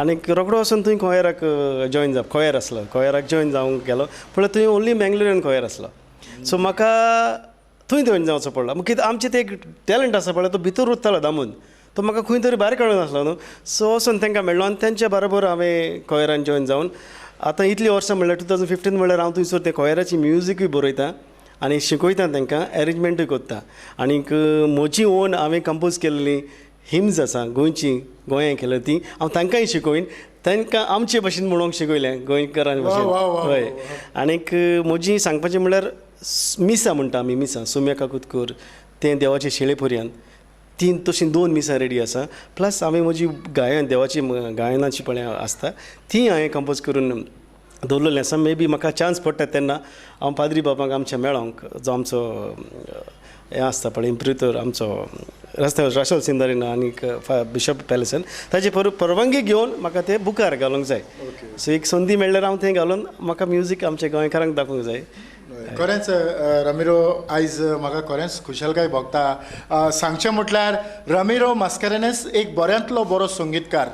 आनीक रोखडो वचून थंय कोयराक जॉयन जावप कोयर आसलो कोयराक जॉयन जावंक गेलो पूण थंय ओन्ली मँगलोरियन कोयर आसलो सो म्हाका थंय जॉयन जावचो पडलो कित्याक आमचें तें एक टॅलंट आसा पळय तो भितर उरतालो दामून तो म्हाका खंय तरी भायर काडून आसलो न्हू सो वचून तांकां मेळ्ळो आनी तेंच्या बरोबर हांवें कोयरान जॉयन जावन आतां इतलीं वर्सां म्हणल्यार 2015 म्हणल्यार हांव थंयसर तें कोयराची म्युजीकूय बरयतां आनी शिकयता तांकां एरेंजमेंटूय करता आनीक म्हजी ओन हांवें कंपोज केल्ली हिम्स आसा गोंयची गोंयांत केल्या ती हांव तांकांय शिकयन तांकां आमचे भशेन म्हणूंक शिकयलें गोंयकारां भशेन हय आनीक म्हजी सांगपाचें म्हणल्यार मिसां म्हणटा आमी मिसां सुम्या काकुतकर तें देवाचे शेळेपर्यंत तीन तशीं 2 मिसां रेडी आसा प्लस हांवें म्हजी गायन देवाची गायनाची पळय आसता ती हांवें कंपोज करून दवरलेलें आसा मे बी म्हाका चान्स पडटा तेन्ना हांव पाद्री बाबाक आमच्या मेळोंक जो आमचो हें आसता पळय इम्प्रितर आमचो रस्त्यावर राशल सिंदारीन आनीक बिशप पॅलेसान ताचे परवानगी घेवन म्हाका ते बुकार घालूंक जाय सो एक संदी मेळ्ळ्यार हांव थंय घालून म्हाका म्युजीक आमच्या गोंयकारांक दाखोवंक जाय खरेंच रमिरो आयज म्हाका खरेंच खुशालकाय भोगता सांगचें म्हटल्यार रमिरो मास्कारेन्हस एक बऱ्यांतलो बरो संगीतकार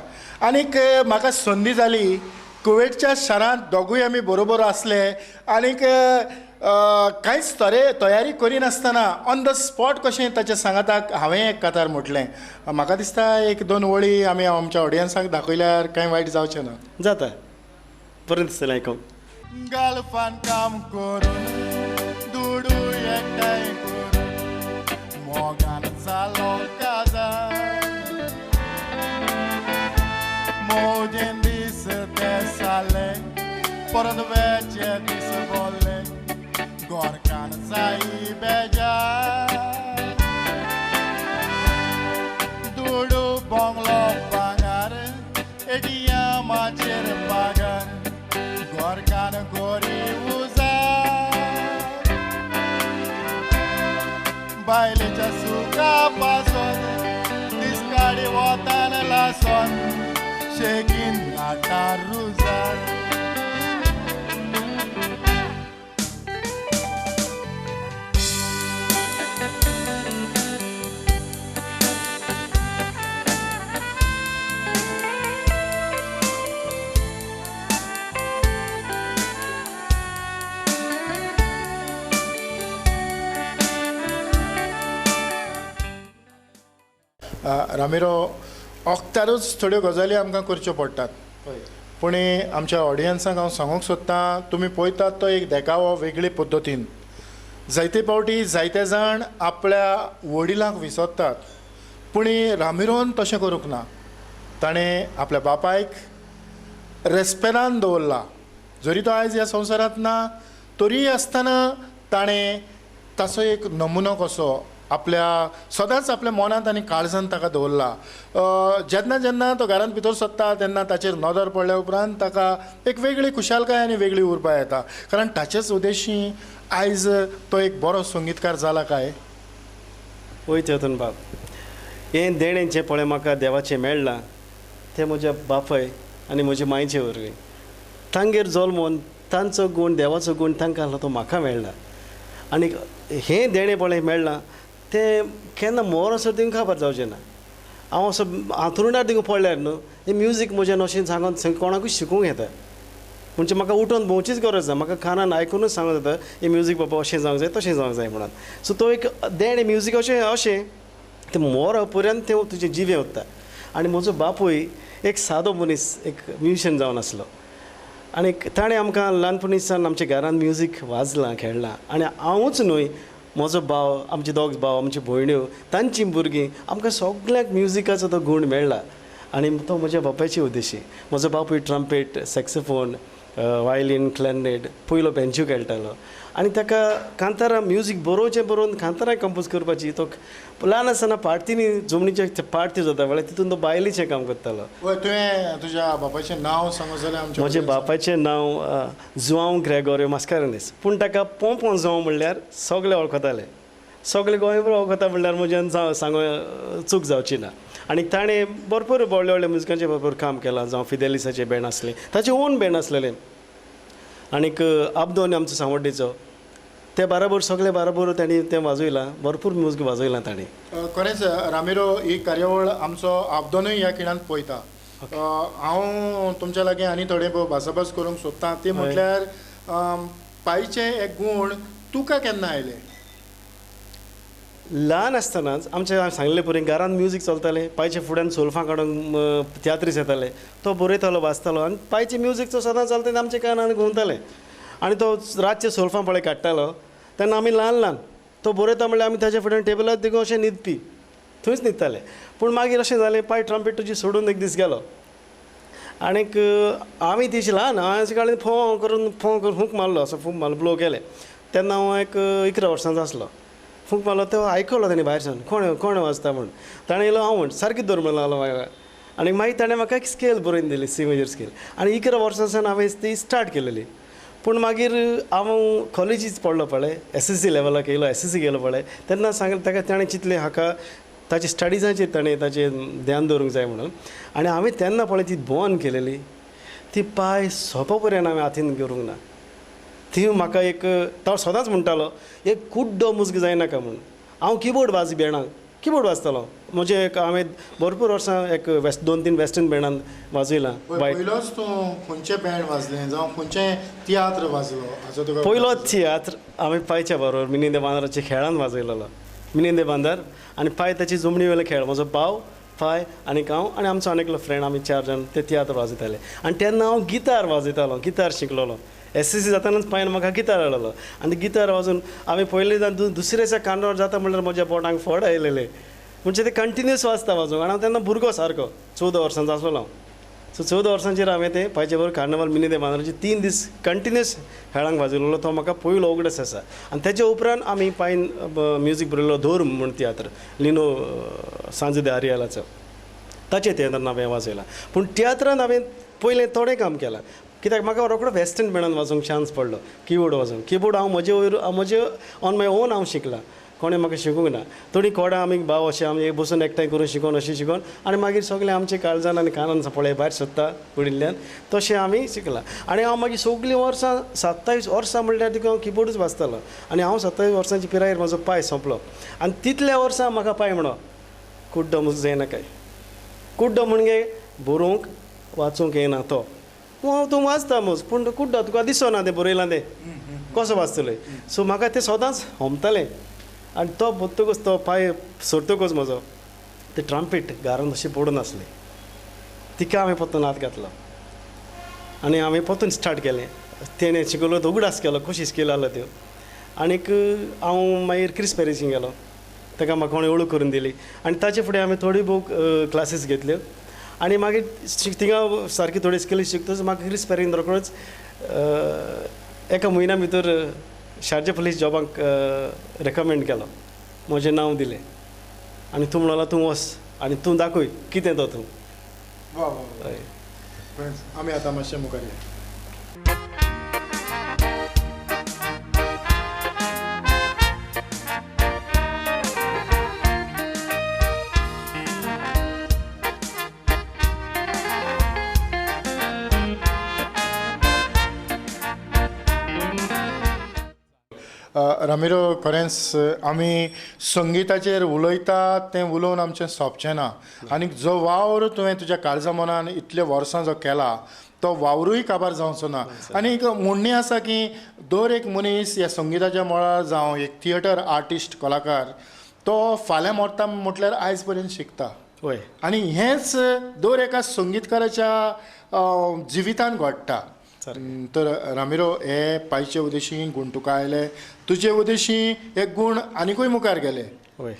आनीक म्हाका संदी जाली कुवेटच्या शारांत दोगूय आमी बरोबर आसले आनीक कांयच तयारी करिनासतना ऑन द स्पॉट कशें ताच्या सांगाताक हांवें एक कातार म्हटलें म्हाका दिसता 1-2 वळी आमी आमच्या ऑडियन्साक दाखयल्यार कांय वायट जावचें ना जाता बरें दिसतलें आयकूंक गालफान काम करून दुडू एकठांय करून मोगान जालो काजार मोजेन दीस ते साले परत वेचे दीस बोल्ले गोरकान जाई बेजार दुडू बोंगलो भांगार एटीएमाचेर पागार गोरकान गोरी उजार बायलेच्या सुका पासून दिसकाडी वतान लासून शेगीन नाटा रुजार रामिरो वखदारूच थोड्यो गजाली आमकां करच्यो पडटात पूण आमच्या ऑडियन्साक हांव सांगूंक सोदतां तुमी पळयतात तो एक देखावो वेगळे पद्दतीन जायते फावटी जायते जाण आपल्या वडिलांक विसरतात पूण रामिरोन तशें करूंक ना ताणें आपल्या बापायक रेस्पेदान दवरला जरी तो आयज ह्या संवसारांत ना तरी आसतना ताणें ताचो एक नमुनो कसो आपल्या सदांच आपल्या मनांत आनी काळजांत ताका दवरला जेन्ना जेन्ना तो घरांत भितर सरता तेन्ना ताचेर नदर पडल्या उपरांत ताका एक वेगळी खुशालकाय आनी वेगळी उर्बा येता कारण ताचेच उद्देशी आयज तो एक बरो संगीतकार जाला काय वयता वतून बाब हें देणें जें पळय म्हाका देवाचें मेळ्ळां तें म्हज्या बापाय आनी म्हज्या मांयचे वरवीं तांगेर जल्मोवन तांचो गूण देवाचो गूण तांकां आसलो तो म्हाका मेळ्ळा आनी हें देणें पळय मेळ्ळां तें केन्ना मोर असो थिंगा खबर जावचें ना हांव असो हातरुणार थिंगा पडल्यार न्हू हें म्युजीक म्हजें अशें सांगून कोणाकूय शिकूंक येता म्हणजे म्हाका उठोवन भोंवचीच गरज ना म्हाका कानान आयकूनच सांगून येता हें म्युजीक बाबा अशें जावंक जाय तशें जावंक जाय म्हणून सो तो एक देणें म्युजीक अशें तें मोर पर्यंत तें तुजें जिवें उत्ता आनी म्हजो बापूय एक सादो मनीस एक म्युजिशियन जावन आसलो आनी ताणें आमकां ल्हानपणीसान आमच्या घरांत म्युजीक वाजलां खेळ्ळां आनी हांवूच न्हय म्हजो भाव आमचे दोग भाव आमच्यो भयण्यो तांचीं भुरगीं आमकां सगळ्यांक म्युजिकाचो तो गूण मेळ्ळा आनी तो म्हज्या बापायची उद्देशी म्हजो बापूय ट्रम्पेट सॅक्सोफोन वायलीन क्लॅरिनेट पयलो बँजो खेळटालो आनी ताका कांतारां म्युजीक बरोवचें बरोवन कांतारां कंपोज करपाची तो ल्हान आसतना पार्टीनी जमनीचे पार्टी जाता वेळार तितून तो बायलेचें काम करतालो तुवें तुज्या बापायचें नांव सांगू जाल्यार म्हज्या बापायचें नांव जुआंव ग्रेगोरियो मास्कारेन्हस पूण ताका पोंपो जुआंव म्हणल्यार सगळे वळखताले सगळे गोंयभर वळखता म्हणल्यार म्हज्यान सांगू चूक जावची ना आनी ताणें भरपूर व्हडले व्हडले म्युजिकाचें भरपूर काम केलां जावं फिदेलिसाचें बँड आसलें ताचें ओन बँड आसलेलें आनीक आबदोन आमचो सांवड्डेचो ते बराबर सगळे बराबर तांणी तें वाजयलां भरपूर म्युजीक वाजयलां ताणें खरेंच रामिरो ही कार्यावळ आमचो आबदोनूय ह्या खिणांत पळयता हांव तुमच्या लागीं आनी थोडे भासाभास करूंक सोदतां ते म्हटल्यार पांयचे एक गूण तुका केन्ना आयले? ल्हान आसतनाच हांवें सांगले परी घरांत म्युजीक चलतालें पांयचे फुड्यान सोल्फां काडूंक तियात्रीस येताले तो बरयतालो वाचतालो आनी पांयचे म्युजीक जो सदांच चलता तें आमच्या कानान घुंवतालें आनी तो रातचे सोल्फां पळय काडटालो तेन्ना आमी ल्हान ल्हान तो बरयता म्हणल्यार आमी ताचे फुड्यान टेबलार दिगून अशें न्हिदपी थंयच न्हिदताले पूण मागीर अशें जालें पांय ट्रम्पेट तुजी सोडून एक दीस गेलो आनीक आमी तीच ल्हान हांवें अशें काडलें फों करून फूंक मारलो असो फूंक मारलो ब्लो केलें तेन्ना हांव एक 11 वर्सांचो आसलो फूंक मारलो तो आयकलो ताणें भायरच्यान कोण वाजता म्हूण ताणें येयलो हांव म्हण सारकी दवर म्हणून लागलो म्हाका आनी मागीर ताणें म्हाका एक स्केल बरोवन दिली सी मेजर स्केल आनी 11 वर्सांसान हांवें ती स्टार्ट केलेली पूण मागीर हांव कॉलेजीच पडलो पळय SSC लेवलाक येयलो SSC गेलो पळय तेन्ना सांगलें ताका ताणें चिंतलें हाका ताचे स्टडीजाचेर ताणें ताचें ध्यान दवरूंक जाय म्हणून आनी हांवें तेन्ना पळय ती बोन केलेली ती पांय सोंपो पर्यंत हांवें हातीन करूंक ना ती म्हाका एक तो सदांच म्हणटालो एक कुड्डो मुजग जायनाका म्हणून हांव किबोर्ड बेणां किबोर्ड वाजतालो म्हणजे एक हांवें भरपूर वर्सां एक 2-3 वेस्टर्न बँडान वाजयलां पयलोच तूं खंयचें बँड वाजलें जावं खंयचें तियात्र वाजलो हाचो तुका पयलो तियात्र हांवें पांयच्या बरोबर मिनिंदे बांदाराच्या खेळान वाजयलेलो मिनिंदे बांदार आनी पांय ताची जमणी वेले खेळ म्हजो भाव पांय आनीक हांव आनी आमचो आनीकलो फ्रेंड आमी 4 जाण ते तियात्र वाजयताले आनी तेन्ना हांव गिटार वाजयतालो गिटार शिकलोलो SSC जातानाच पांयान म्हाका गिटार हाडलो आनी गिटार वाजून हांवें पयले दुसऱ्या दिसा कांदोर जाता म्हणल्यार म्हज्या पोटांक फोड आयलेले म्हणजे ते कंटिन्यूस वाजता वाजूंक आनी हांव तेन्ना भुरगो सारको 14 वर्सांचो आसलो हांव सो 14 वर्सांचेर हांवें ते पांयचे बरोबर कार्निवाल मिनी बांदाराचे 3 दीस कंटिन्यूस खेळांक वाजयलो तो म्हाका पयलो उगडस आसा आनी तेचे उपरांत आमी पांयन म्युजीक बरयलो धोर म्हूण तियात्र लिनो सांज दे आरियालाचो ताचे तियात्रान हांवें वाजयलां पूण तियात्रान हांवें पयलें थोडें काम केलां कित्याक म्हाका रोखडो वेस्टर्न बँडान वाजोवंक चान्स पडलो किबोर्ड वाजोवंक किबोर्ड हांव म्हजे ऑन माय ओन हांव शिकलां कोणें म्हाका शिकूंक ना थोडीं कोडां आमी भाव अशें आमी बसून एकठांय करून शिकोवन अशें शिकोवन आनी मागीर सगळें आमचे काळजान आनी कानान पळय भायर सोदता कुडिल्ल्यान तशें आमी शिकलां आनी हांव मागीर सगळीं वर्सां 27 वर्सां म्हणल्यार तिका हांव किबोर्डूच वाजतालो आनी हांव 27 वर्सांच्या पिरायेर म्हजो पांय सोंपलो आनी तितल्या वर्सां म्हाका पांय म्हणो कुड्डो मुजो जायना काय कुड्डो म्हणजे बरोवंक वाचूंक येना तो तूं वाचता मुज पूण कुड्डो तुका दिसना तें बरयलां तें कसो वाचतलें सो म्हाका तें सदांच होमतालें आनी तो बतकच तो पांय सोडतकच म्हजो ते ट्रम्पेट घरांत अशी पडून आसली तिका हांवें परतून हात घातलो आनी हांवें परतून स्टार्ट केलें तेणें शिकयलो तो उगडास केलो कशी स्केल आहलो त्यो आनीक हांव मागीर क्रिस पॅरीसीन गेलो ताका म्हाका कोणें ओळख करून दिली आनी ताचे फुडें हांवें थोडी भोव क्लासीस घेतल्यो आनी मागीर थिंगा सारकी थोडी स्किली शिकतच म्हाका क्रिस पॅरीन रोखडोच एका म्हयन्या भितर शारजा पुलीस जॉबाक रेकमेंड केलो म्हजें नांव दिलें आनी तूं म्हणलो तूं वच आनी तूं दाखय कितें तो तूं वा वा हय आमी आतां मातशें मुखार या रामिरो खरेंच आमी संगिताचेर उलयता तें उलोवन आमचें सोंपचें ना आनी जो वावर तुवें तुज्या काळजा मनान इतले वर्सां जो केला तो वावरूय काबार जावचो ना आनी एक म्हणणी आसा की दर एक मनीस ह्या संगिताच्या मळार जावं एक थिएटर आर्टिस्ट कलाकार तो फाल्यां मरता म्हटल्यार आयज पर्यंत शिकता होय आनी हेंच दर एका संगीतकाराच्या जिवितान घडटा तर रामिरो हे पांयचे उद्देशी गूण तुका आयले तुजे उद्देशी एक गूण आनिकूय मुखार गेले होय